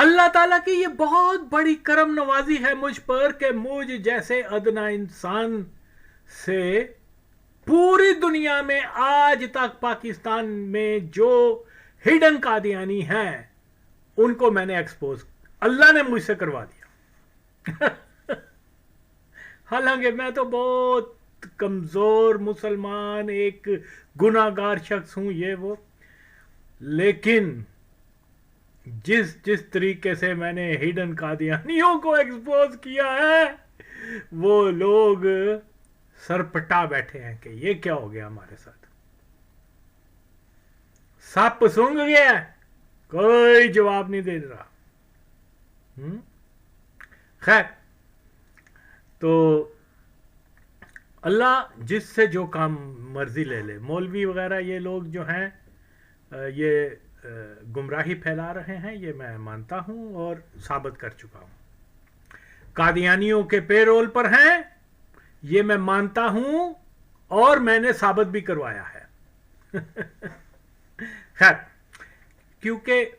اللہ تعالیٰ کی یہ بہت بڑی کرم نوازی ہے مجھ پر کہ مجھ جیسے ادنا انسان سے پوری دنیا میں آج تک پاکستان میں جو ہڈن قادیانی ہیں ان کو میں نے ایکسپوز اللہ نے مجھ سے کروا دیا. حالانکہ میں تو بہت کمزور مسلمان ایک گناہ گار شخص ہوں یہ وہ, لیکن جس طریقے سے میں نے ہڈن قادیانیوں کو ایکسپوز کیا ہے وہ لوگ سر پٹا بیٹھے ہیں کہ یہ کیا ہو گیا ہمارے ساتھ. سپ سونگ گیا, کوئی جواب نہیں دے رہا. خیر, تو اللہ جس سے جو کام مرضی لے لے. مولوی وغیرہ یہ لوگ جو ہیں یہ گمراہی پھیلا رہے ہیں, یہ میں مانتا ہوں اور ثابت کر چکا ہوں. قادیانیوں کے پے رول پر ہیں, یہ میں مانتا ہوں اور میں نے ثابت بھی کروایا ہے. خیر, کیونکہ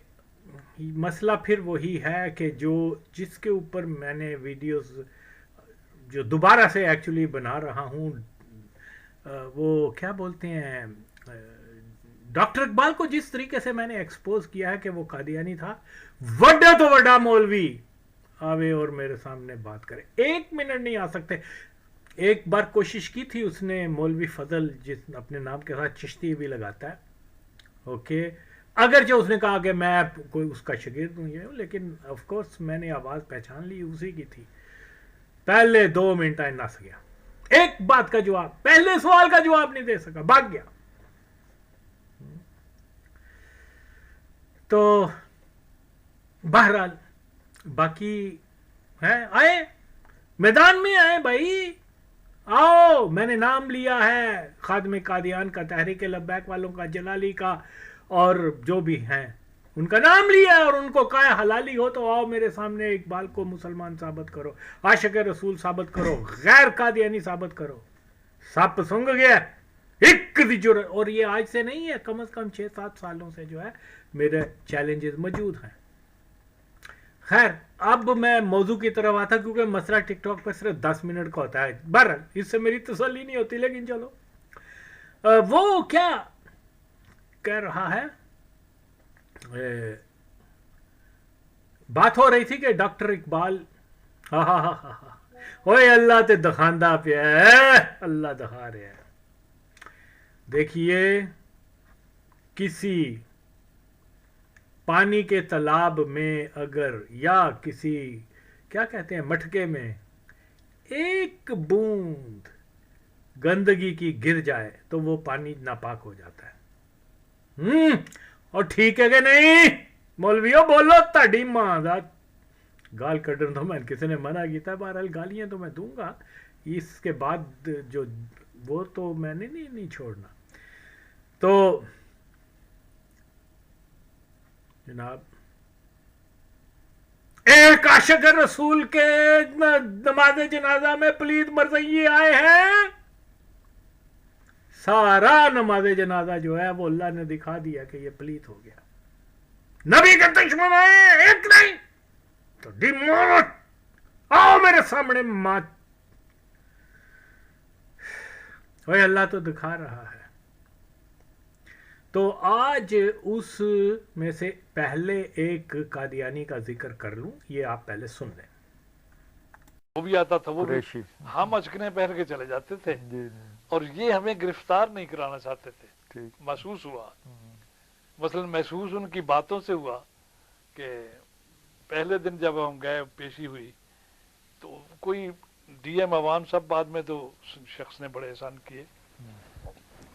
مسئلہ پھر وہی ہے کہ جس کے اوپر میں نے ویڈیوز جو دوبارہ سے ایکچولی بنا رہا ہوں, وہ کیا بولتے ہیں, ڈاکٹر اقبال کو جس طریقے سے میں نے ایکسپوز کیا ہے کہ وہ قادیانی تھا, وڈا تو وڈا مولوی آوے اور میرے سامنے بات کرے, 1 منٹ نہیں آ سکتے. ایک بار کوشش کی تھی اس نے, مولوی فضل جس اپنے نام کے ساتھ چشتی بھی لگاتا ہے, اوکے, اگرچہ اس نے کہا کہ میں کوئی اس کا شاگرد ہوں یہ, لیکن آف کورس میں نے آواز پہچان لی, اسی کی تھی. پہلے 2 منٹ نس گیا, ایک بات کا جواب, پہلے سوال کا جواب نہیں دے سکا, بھاگ گیا. تو بہرحال باقی ہے, آئے میدان میں, آئے بھائی آؤ. میں نے نام لیا ہے خادم قادیان کا, تحریک لبیک والوں کا, جلالی کا, اور جو بھی ہیں ان کا نام لیا ہے, اور ان کو کہا حلالی ہو تو آؤ میرے سامنے, اقبال کو مسلمان ثابت کرو, عاشق رسول ثابت کرو, غیر قادیانی ثابت کرو. سپ سونگ گیا ایک دی جرأت, اور یہ آج سے نہیں ہے, کم از کم 6-7 سالوں سے جو ہے میرے چیلنجز موجود ہیں. خیر, اب میں موضوع کی طرف آتا, کیونکہ مسئلہ ٹک ٹاک پہ صرف 10 منٹ کا ہوتا ہے. بہرحال اس سے میری تسلی نہیں ہوتی, لیکن چلو. وہ کیا کہہ رہا ہے, بات ہو رہی تھی کہ ڈاکٹر اقبال, ہاں ہاں ہاں ہاں ہاں, اوے اللہ تے دکھاندہ پیا ہے, اللہ دکھا رہے ہیں. دیکھیے, کسی پانی کے تالاب میں اگر, یا کسی کیا کہتے ہیں مٹکے میں, ایک بوند گندگی کی گر جائے تو وہ پانی ناپاک ہو جاتا ہے. اور ٹھیک ہے کہ نہیں مولویوں, بولو تاڑی ماں دا گال کڈن تو میں کسی نے منع کیتا ہے. بہرحال گالیاں تو میں دوں گا, اس کے بعد جو وہ تو میں نے نہیں چھوڑنا. تو جناب, ایک عاشق رسول کے نماز جنازہ میں پلید مرزئی آئے ہیں, سارا نماز جنازہ جو ہے وہ اللہ نے دکھا دیا کہ یہ پلیت ہو گیا. نبی کے دشمن آئے, ایک نہیں تو ڈیموت, آؤ میرے سامنے مات. اوے اللہ تو دکھا رہا ہے. تو آج اس میں سے پہلے ایک قادیانی کا ذکر کر لوں, یہ آپ پہلے سن لیں. وہ بھی آتا تھا, وہ ہم اچکنے پہن کے چلے جاتے تھے, اور یہ ہمیں گرفتار نہیں کرانا چاہتے تھے. محسوس ہوا, مثلا محسوس ان کی باتوں سے ہوا کہ پہلے دن جب ہم گئے, پیشی ہوئی, تو کوئی ڈی ایم عوام صاحب, بعد میں تو شخص نے بڑے احسان کیے,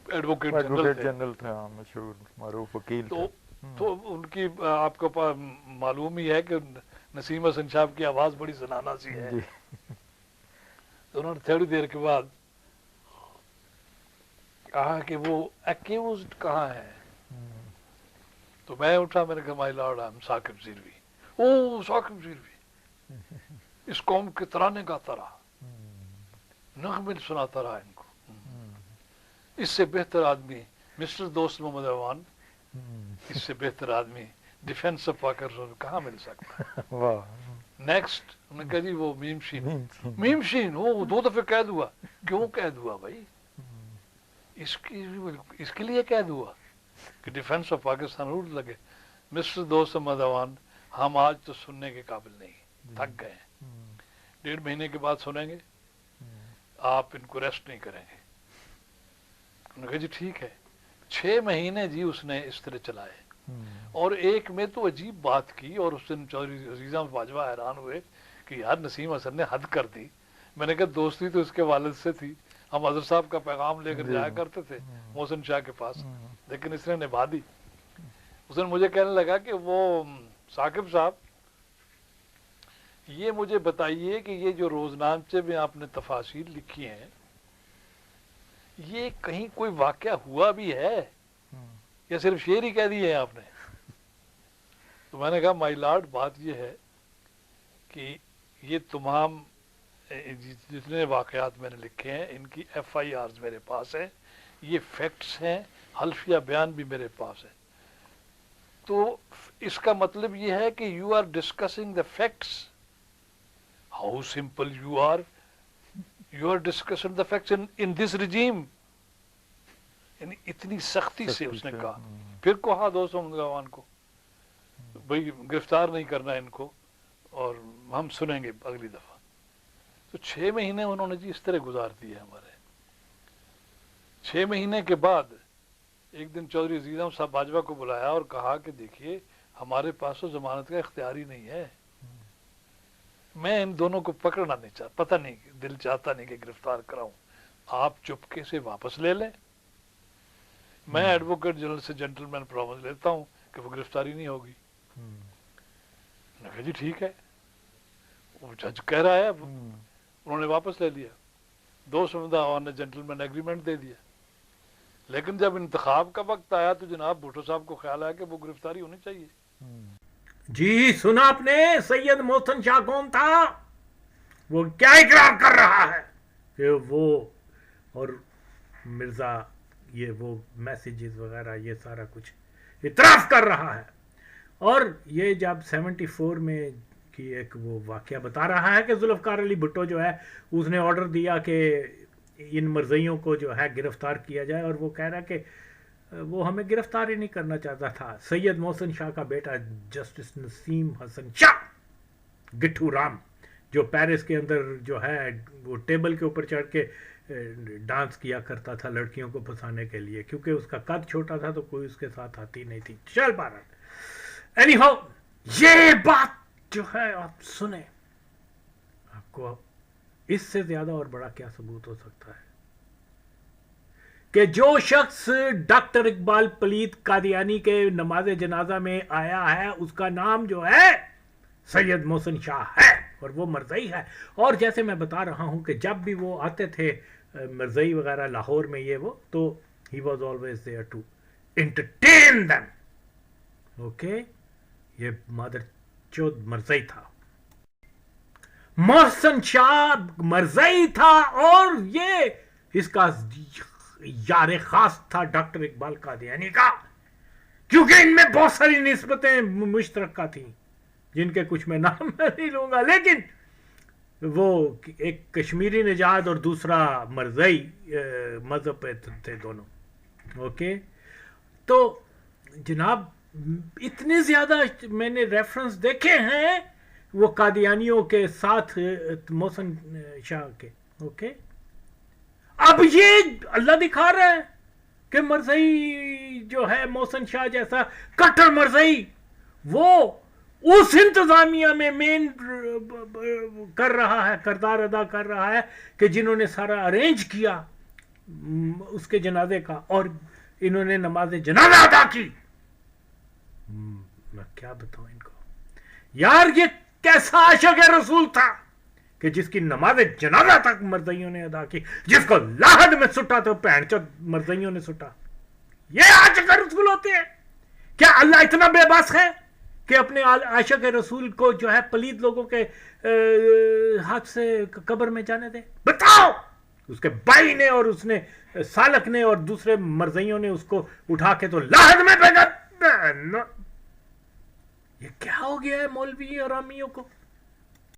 ایڈوکیٹ جنرل تھا, مشہور معروف وکیل. تو ان کی آپ کو معلوم ہی ہے کہ نسیم حسن صاحب کی آواز بڑی زنانہ سی ہے. تو انہوں نے تھوڑی دیر کے بعد کہا کہ وہ ایکیوزڈ کہاں ہے. تو میں اٹھا, میں نے کہا مائی لارڈ آئی ایم ثاقب زیروی. او ثاقب زیروی, اس قوم کے ترانے گاتا رہا, نغمے سناتا رہا ان کو, اس سے بہتر آدمی مسٹر دوست محمد عوان, اس سے بہتر آدمی डिफेंस ऑफ पाकिस्तान कहाँ मिल सकता है। वाह। नेक्स्ट उन्होंने कहा जी वो मीम शीन वो 2 दफे कैद हुआ। क्यों कैद हुआ भाई? इसके लिए कैद हुआ कि डिफेंस ऑफ पाकिस्तान रूल लगे। मिस्टर दोस्त अहमद अवान, हम आज तो सुनने के काबिल नहीं, थक गए हैं, 1.5 महीने के बाद सुनेंगे, आप इनको रेस्ट नहीं करेंगे। उन्होंने कहा जी ठीक है। 6 महीने जी उसने इस तरह चलाए। और एक में तो अजीब बात की, और उस दिन चौधरी अजीज अहमद बाजवा हैरान हुए कि यार नसीम हसन ने हद कर दी। मैंने कहा दोस्ती तो इसके वालिद से थी, हम हजरत साहब का पैगाम लेकर जाया करते थे मोहसिन शाह के पास, लेकिन इसने निभा दी। उस दिन मुझे कहने लगा कि वो साकिब साहब ये मुझे बताइए कि ये जो रोजनामचे में आपने तफासील लिखी हैं, ये कहीं कोई वाकया हुआ भी है या सिर्फ शेर ही कह दिए हैं आपने? तो मैंने कहा माय लॉर्ड, बात ये है कि ये तमाम जितने वाकयात मैंने लिखे हैं इनकी FIRs मेरे पास है, ये फैक्ट्स हैं, हल्फिया बयान भी मेरे पास है। तो इसका मतलब ये है कि you are discussing the facts. How simple you are discussing the facts in this regime. यानी इतनी सख्ती से उसने कहा। फिर कहा दोस्तों अहमद को भाई गिरफ्तार नहीं करना इनको, और हम सुनेंगे अगली दफा। तो 6 महीने उन्होंने जी इस तरह गुजार दिए हमारे। 6 महीने के बाद एक दिन चौधरी अजीज अहमद साहब बाजवा को बुलाया और कहा कि देखिए हमारे पास तो जमानत का इख्तियार ही नहीं है, मैं इन दोनों को पकड़ना नहीं चाहता, पता नहीं दिल चाहता नहीं कि गिरफ्तार कराऊं, आप चुपके से वापस ले लें, मैं एडवोकेट जनरल से जेंटलमैन प्रॉमिस लेता हूं कि वो गिरफ्तारी नहीं होगी। जी ठीक है, वो जज कह रहा है, उन्होंने वापस ले लिया। 2 समझदार ने जेंटलमैन एग्रीमेंट दे दिया। लेकिन जब इंतखाब का वक्त आया तो जनाब भुट्टो साहब को ख्याल आया कि वो गिरफ्तारी होनी चाहिए। जी सुना आपने सैयद मोहसिन शाह कौन था? वो क्या इकरार कर रहा है कि वो और मिर्जा ये वो मैसेजेस वगैरह ये सारा कुछ इतराफ कर रहा है। और ये जब 74 में की एक वो वाकया बता रहा है कि जुल्फकार अली भुट्टो जो है उसने ऑर्डर दिया कि इन मर्जियों को जो है गिरफ्तार किया जाए, और वो कह रहा है कि वो हमें गिरफ्तार ही नहीं करना चाहता था। सैयद मोहसिन शाह का बेटा जस्टिस नसीम हसन शाह गिट्ठू राम, जो पेरिस के अंदर जो है वो टेबल के ऊपर चढ़ के डांस किया करता था लड़कियों को फंसाने के लिए, क्योंकि उसका कद छोटा था तो कोई उसके साथ आती नहीं थी। चल बारह एनी हाउ, ये बात जो है आप सुने, आपको इससे ज्यादा और बड़ा क्या सबूत हो सकता है कि जो शख्स डॉक्टर इकबाल पलीत कादियानी के नमाज जनाजा में आया है उसका नाम जो है सैयद मोहसिन शाह है, और वो मरज़ई है। और जैसे मैं बता रहा हूं कि जब भी वो आते थे मरज़ई वगैरह लाहौर में ये वो, तो he was always there to entertain them. Okay, ये मादर चौथ मरज़ई था, मोहसिन शाह मरज़ई था, और ये इसका यार खास था डॉक्टर इकबाल कादियानी का, क्योंकि इनमें बहुत सारी निस्बतें मुश्तरका थी जिनके कुछ मैं नाम नहीं लूंगा, लेकिन वो एक कश्मीरी निजात और दूसरा मरज़ई मजहब पे थे दोनों। ओके, तो जनाब इतने ज्यादा मैंने रेफरेंस देखे हैं वो कादियानियों के साथ मोहसिन शाह के। ओके, अब ये अल्लाह दिखा रहा है कि मरज़ई जो है मोहसिन शाह जैसा कट्टर मरज़ई वो उस इंतजामिया में मेन कर रहा है, किरदार अदा कर रहा है कि जिन्होंने सारा अरेंज किया उसके जनाजे का, और इन्होंने नमाज जनाजा अदा की। मैं क्या बताऊं इनको यार, ये कैसा आशिक रसूल था कि जिसकी नमाज जनाजा तक मरज़इयों ने अदा की, जिसको लाहद में सुटा तो पैंचोद मरज़इयों ने सुटा। ये आशिक रसूल होते हैं क्या? अल्लाह इतना बेबस है कि अपने आशिक रसूल को जो है पलीद लोगों के हाथ से कब्र में जाने दे? बताओ। उसके भाई ने और उसने सालक ने और दूसरे मरज़इयों ने उसको उठा के तो लाहद में भेजा। یہ کیا ہو گیا ہے مولوی اور امیوں کو؟